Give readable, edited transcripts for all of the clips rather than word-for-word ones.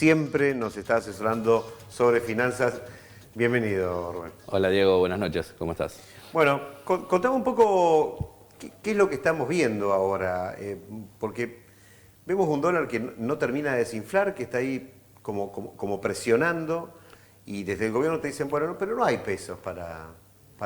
siempre nos está asesorando sobre finanzas. Bienvenido, Rubén. Hola Diego, buenas noches, ¿cómo estás? Bueno, contame un poco qué es lo que estamos viendo ahora, porque vemos un dólar que no termina de desinflar, que está ahí como presionando, y desde el gobierno te dicen, bueno, no, pero no hay pesos para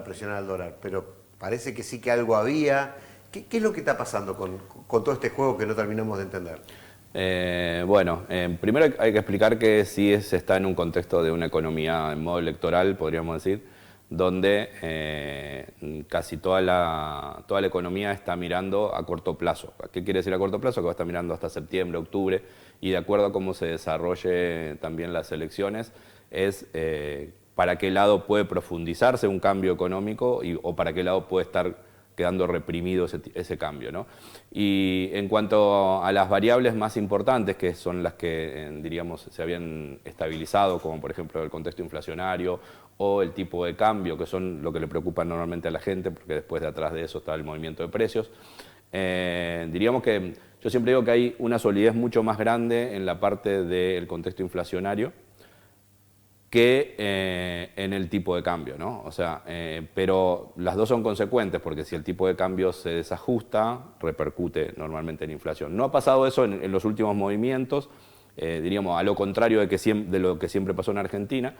presionar al dólar, pero parece que sí que algo había. ¿Qué es lo que está pasando con todo este juego que no terminamos de entender? Primero hay que explicar que sí se está en un contexto de una economía en modo electoral, podríamos decir, donde casi toda la economía está mirando a corto plazo. ¿Qué quiere decir a corto plazo? Que va a estar mirando hasta septiembre, octubre, y de acuerdo a cómo se desarrolle también las elecciones, es para qué lado puede profundizarse un cambio económico o para qué lado puede estar quedando reprimido ese cambio, ¿no? Y en cuanto a las variables más importantes, que son las que, diríamos, se habían estabilizado, como por ejemplo el contexto inflacionario o el tipo de cambio, que son lo que le preocupa normalmente a la gente, porque después de atrás de eso está el movimiento de precios, diríamos que yo siempre digo que hay una solidez mucho más grande en la parte del contexto inflacionario que en el tipo de cambio, ¿no? O sea, pero las dos son consecuentes, porque si el tipo de cambio se desajusta, repercute normalmente en inflación. No ha pasado eso en los últimos movimientos, diríamos, a lo contrario de lo que siempre pasó en Argentina,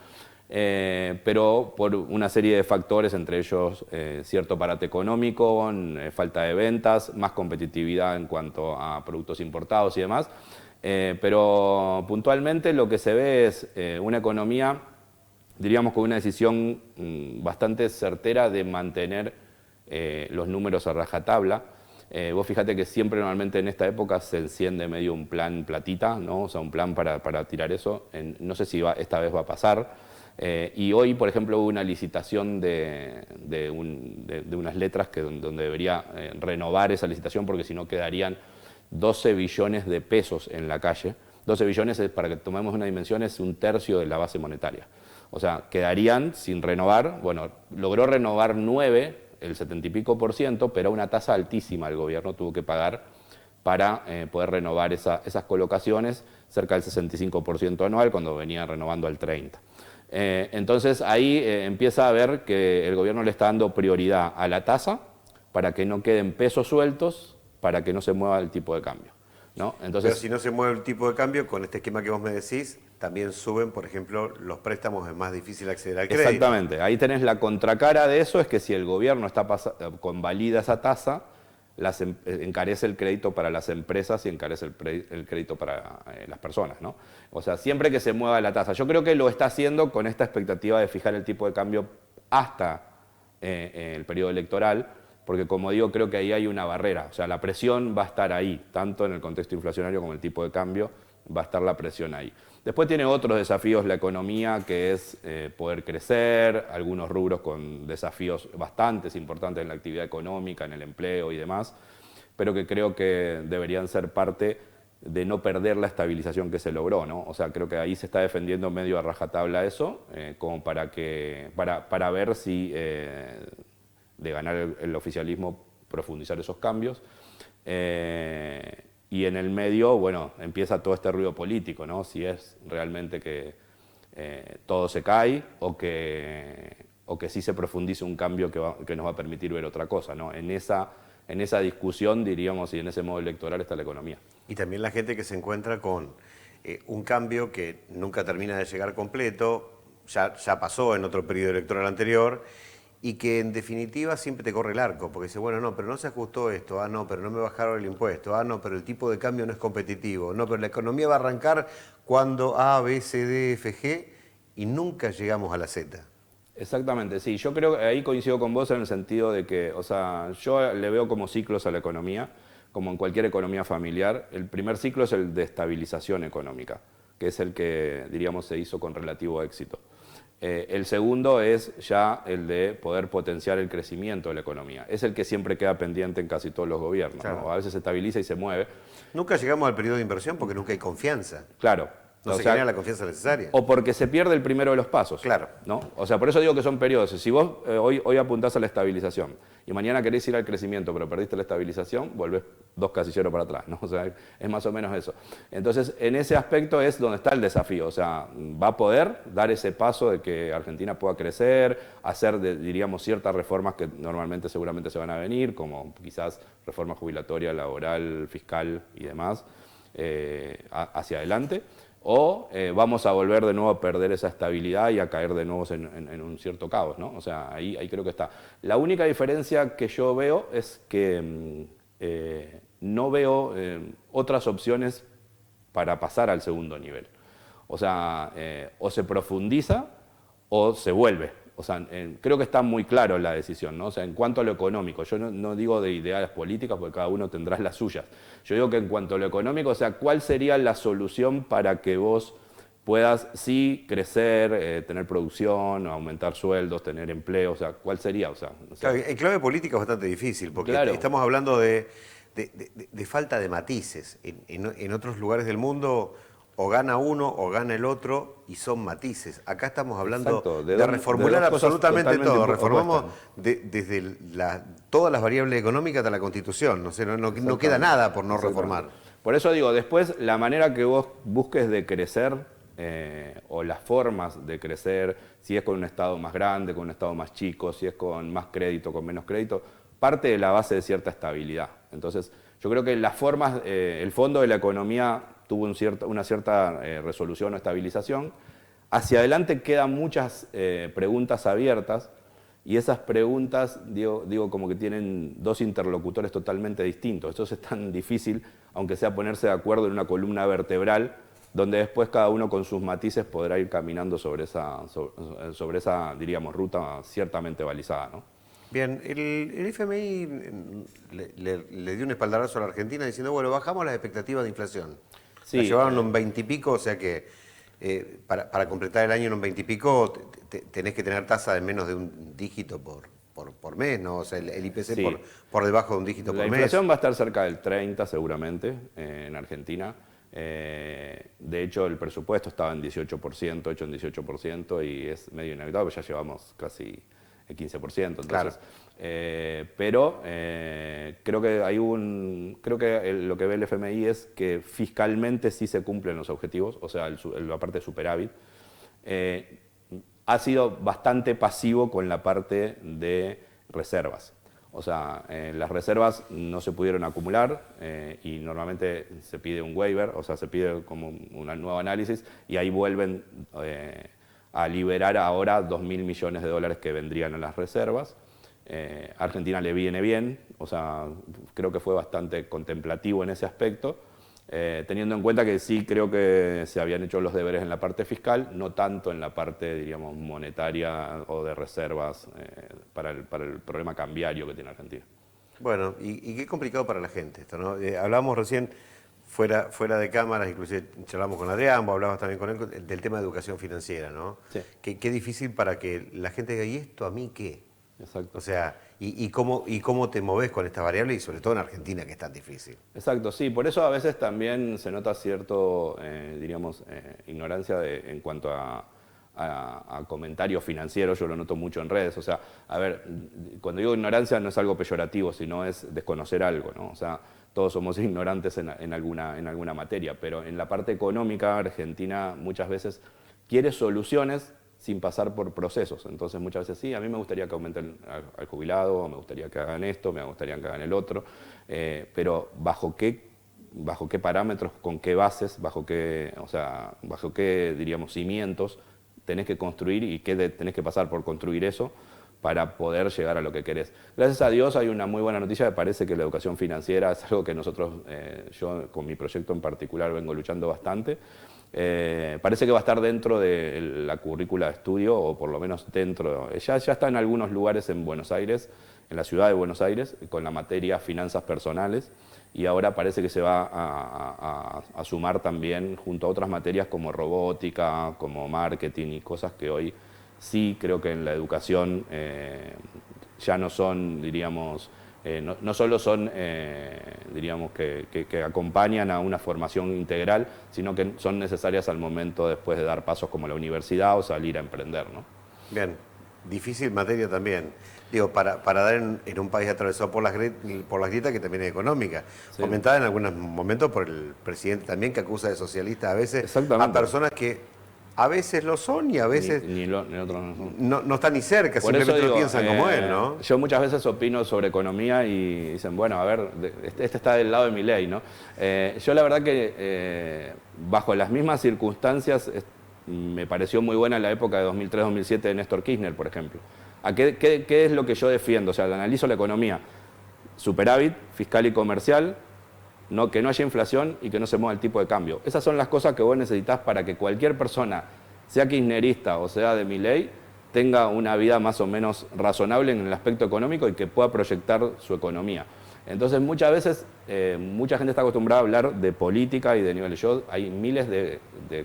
pero por una serie de factores, entre ellos cierto parate económico, falta de ventas, más competitividad en cuanto a productos importados y demás. Pero puntualmente lo que se ve es una economía, diríamos, con una decisión bastante certera de mantener los números a rajatabla. Vos fíjate que siempre normalmente en esta época se enciende medio un plan platita, ¿no? O sea, un plan para tirar eso. No sé si esta vez va a pasar. Y hoy, por ejemplo, hubo una licitación de unas letras donde debería renovar esa licitación, porque si no quedarían 12 billones de pesos en la calle. 12 billones, para que tomemos una dimensión, es un tercio de la base monetaria. O sea, quedarían sin renovar. Bueno, logró renovar 9, el 70 y pico %, pero a una tasa altísima el gobierno tuvo que pagar para poder renovar esas colocaciones, cerca del 65% anual, cuando venía renovando al 30%. Entonces ahí empieza a ver que el gobierno le está dando prioridad a la tasa para que no queden pesos sueltos, para que no se mueva el tipo de cambio, ¿no? Entonces, pero si no se mueve el tipo de cambio, con este esquema que vos me decís, también suben, por ejemplo, los préstamos, es más difícil acceder al crédito. Exactamente, ahí tenés la contracara de eso, es que si el gobierno convalida esa tasa, encarece el crédito para las empresas y encarece el crédito para las personas, ¿no? O sea, siempre que se mueva la tasa. Yo creo que lo está haciendo con esta expectativa de fijar el tipo de cambio hasta el periodo electoral, porque como digo, creo que ahí hay una barrera. O sea, la presión va a estar ahí, tanto en el contexto inflacionario como el tipo de cambio, va a estar la presión ahí. Después tiene otros desafíos la economía, que es poder crecer, algunos rubros con desafíos bastante importantes en la actividad económica, en el empleo y demás, pero que creo que deberían ser parte de no perder la estabilización que se logró, ¿no? O sea, creo que ahí se está defendiendo medio a rajatabla eso, como para ver si de ganar el oficialismo, profundizar esos cambios. Y en el medio, bueno, empieza todo este ruido político, ¿no? Si es realmente que todo se cae o que sí se profundice un cambio que nos va a permitir ver otra cosa, ¿no? En esa discusión, diríamos, y en ese modo electoral está la economía. Y también la gente que se encuentra con un cambio que nunca termina de llegar completo, ya pasó en otro periodo electoral anterior, y que en definitiva siempre te corre el arco, porque dice, bueno, no, pero no se ajustó esto, no, pero no me bajaron el impuesto, no, pero el tipo de cambio no es competitivo, no, pero la economía va a arrancar cuando A, B, C, D, F, G, y nunca llegamos a la Z. Exactamente, sí, yo creo que ahí coincido con vos en el sentido de que, o sea, yo le veo como ciclos a la economía, como en cualquier economía familiar. El primer ciclo es el de estabilización económica, que es el que, diríamos, se hizo con relativo éxito. El segundo es ya el de poder potenciar el crecimiento de la economía. Es el que siempre queda pendiente en casi todos los gobiernos, claro, ¿no? A veces se estabiliza y se mueve. Nunca llegamos al periodo de inversión porque nunca hay confianza. Claro, No O se sea, genera la confianza necesaria. o porque se pierde el primero de los pasos. Claro. ¿No? O sea, por eso digo que son periodos. Si vos hoy apuntás a la estabilización y mañana querés ir al crecimiento, pero perdiste la estabilización, volvés 2 casilleros para atrás, ¿no? O sea, es más o menos eso. Entonces, en ese aspecto es donde está el desafío. O sea, va a poder dar ese paso de que Argentina pueda crecer, hacer, diríamos, ciertas reformas que normalmente seguramente se van a venir, como quizás reforma jubilatoria, laboral, fiscal y demás, hacia adelante. O vamos a volver de nuevo a perder esa estabilidad y a caer de nuevo en un cierto caos, ¿no? O sea, ahí creo que está. La única diferencia que yo veo es que no veo otras opciones para pasar al segundo nivel. O sea, o se profundiza o se vuelve. O sea, creo que está muy claro la decisión, ¿no? O sea, en cuanto a lo económico, yo no digo de ideales políticas porque cada uno tendrá las suyas. Yo digo que en cuanto a lo económico, o sea, ¿cuál sería la solución para que vos puedas sí crecer, tener producción, aumentar sueldos, tener empleo? O sea, ¿cuál sería? O sea, Claro, en clave política es bastante difícil, porque claro. estamos hablando de falta de matices. En otros lugares del mundo o gana uno o gana el otro y son matices. Acá estamos hablando Exacto, de reformular absolutamente todo. Reformamos opuestas. desde todas las variables económicas hasta la Constitución. No sé, no queda nada por no reformar. Por eso digo, después la manera que vos busques de crecer o las formas de crecer, si es con un Estado más grande, con un Estado más chico, si es con más crédito, con menos crédito, parte de la base de cierta estabilidad. Entonces, yo creo que las formas, el fondo de la economía tuvo una cierta resolución o estabilización. Hacia adelante quedan muchas preguntas abiertas y esas preguntas, digo, como que tienen dos interlocutores totalmente distintos. Entonces es tan difícil, aunque sea ponerse de acuerdo en una columna vertebral, donde después cada uno con sus matices podrá ir caminando sobre esa diríamos, ruta ciertamente balizada, ¿no? Bien, el FMI le dio un espaldarazo a la Argentina diciendo, bueno, bajamos las expectativas de inflación. Sí, la llevaron a un 20 y pico, o sea que para completar el año en un 20 y pico tenés que tener tasa de menos de un dígito por mes, ¿no? O sea, el IPC sí. por debajo de un dígito por mes. La inflación va a estar cerca del 30 seguramente en Argentina. De hecho, el presupuesto estaba en 18%, hecho en 18%, y es medio inevitable, porque ya llevamos casi el 15%. Entonces, claro. Pero creo que lo que ve el FMI es que fiscalmente sí se cumplen los objetivos, o sea, la parte de superávit. Ha sido bastante pasivo con la parte de reservas. O sea, las reservas no se pudieron acumular y normalmente se pide un waiver, o sea, se pide como un nuevo análisis y ahí vuelven a liberar ahora 2.000 millones de dólares que vendrían a las reservas. Argentina le viene bien, o sea, creo que fue bastante contemplativo en ese aspecto, teniendo en cuenta que sí creo que se habían hecho los deberes en la parte fiscal, no tanto en la parte, diríamos, monetaria o de reservas para el problema cambiario que tiene Argentina. Bueno, y qué complicado para la gente esto, ¿no? Hablábamos recién fuera de cámaras, inclusive charlamos con Adrián, vos hablabas también con él, del tema de educación financiera, ¿no? Sí. Qué difícil para que la gente diga, ¿y esto a mí qué? Exacto. O sea, ¿y cómo te moves con esta variable? Y sobre todo en Argentina, que es tan difícil. Exacto, sí. Por eso a veces también se nota cierto, diríamos, ignorancia en cuanto a comentarios financieros. Yo lo noto mucho en redes. O sea, a ver, cuando digo ignorancia no es algo peyorativo, sino es desconocer algo, ¿no? O sea, todos somos ignorantes en alguna materia, pero en la parte económica, Argentina muchas veces quiere soluciones sin pasar por procesos. Entonces muchas veces sí, a mí me gustaría que aumenten al jubilado, me gustaría que hagan esto, me gustaría que hagan el otro, pero ¿bajo qué parámetros, con qué bases, bajo qué diríamos, cimientos tenés que construir y qué tenés que pasar por construir eso para poder llegar a lo que querés? Gracias a Dios hay una muy buena noticia, me parece que la educación financiera es algo que nosotros, yo con mi proyecto en particular vengo luchando bastante. Parece que va a estar dentro de la currícula de estudio, o por lo menos dentro, ya está en algunos lugares en Buenos Aires, en la ciudad de Buenos Aires, con la materia finanzas personales, y ahora parece que se va a sumar también junto a otras materias como robótica, como marketing y cosas que hoy sí creo que en la educación ya no son, diríamos, no solo son, diríamos, que acompañan a una formación integral, sino que son necesarias al momento después de dar pasos como la universidad o salir a emprender, ¿no? Bien, difícil materia también. Digo, para dar en un país atravesado por las grietas que también es económica. Sí. Comentada en algunos momentos por el presidente también, que acusa de socialista a veces a personas que a veces lo son y a veces ni otro no son. No están ni cerca, Por simplemente eso digo, no piensan como él, ¿no? Yo muchas veces opino sobre economía y dicen, bueno, a ver, este está del lado de mi ley, ¿no? Yo la verdad que bajo las mismas circunstancias me pareció muy buena la época de 2003-2007 de Néstor Kirchner, por ejemplo. ¿Qué es lo que yo defiendo? O sea, analizo la economía. Superávit, fiscal y comercial, que no haya inflación y que no se mueva el tipo de cambio. Esas son las cosas que vos necesitas para que cualquier persona, sea kirchnerista o sea de Milei, tenga una vida más o menos razonable en el aspecto económico y que pueda proyectar su economía. Entonces muchas veces, mucha gente está acostumbrada a hablar de política y de niveles. Hay miles de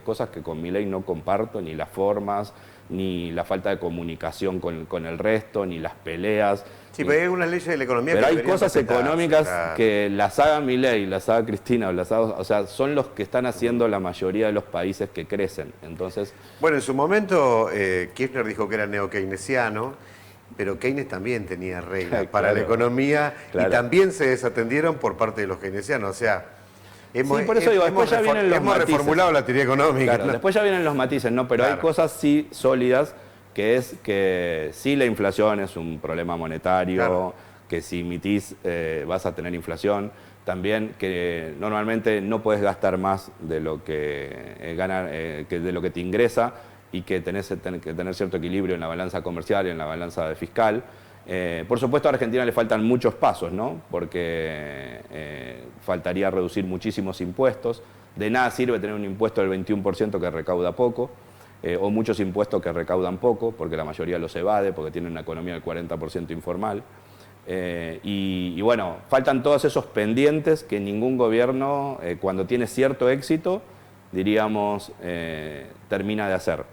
cosas que con Milei no comparto, ni las formas, ni la falta de comunicación con el resto, ni las peleas. Sí, pero hay algunas leyes de la economía pero que hay cosas respetarse, económicas claro, que las haga Milei, las haga Cristina, o sea, son los que están haciendo la mayoría de los países que crecen. Entonces, bueno, en su momento Kirchner dijo que era neo-keynesiano, pero Keynes también tenía reglas para la economía y también se desatendieron por parte de los keynesianos. O sea, hemos reformulado la teoría económica. Claro, ¿no? Después ya vienen los matices, ¿no? Pero hay cosas sí sólidas, que es que sí la inflación es un problema monetario, que si emitís vas a tener inflación. También que normalmente no puedes gastar más de lo que de lo que te ingresa y que tenés que tener cierto equilibrio en la balanza comercial y en la balanza fiscal. Por supuesto a Argentina le faltan muchos pasos, ¿no? Porque faltaría reducir muchísimos impuestos. De nada sirve tener un impuesto del 21% que recauda poco, o muchos impuestos que recaudan poco, porque la mayoría los evade, porque tienen una economía del 40% informal. Y bueno, faltan todos esos pendientes que ningún gobierno, cuando tiene cierto éxito, diríamos, termina de hacer.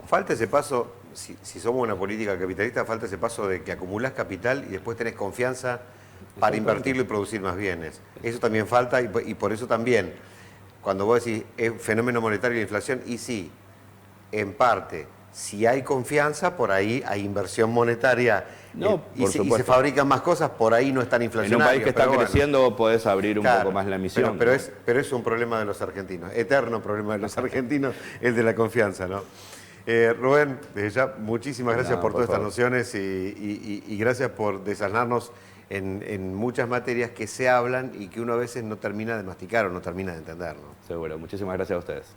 Falta ese paso, si somos una política capitalista, falta ese paso de que acumulás capital y después tenés confianza para invertirlo y producir más bienes. Eso también falta y por eso también, cuando vos decís fenómeno monetario y la inflación, y sí, en parte, si hay confianza, por ahí hay inversión monetaria y se fabrican más cosas, por ahí no están inflacionarios. En un país que está creciendo podés abrir un poco más la emisión. Pero es un problema de los argentinos, eterno problema de los argentinos, el de la confianza, ¿no? Rubén, desde ya, muchísimas gracias por todas estas nociones y gracias por desasnarnos en muchas materias que se hablan y que uno a veces no termina de masticar o no termina de entender, ¿no? Seguro, muchísimas gracias a ustedes.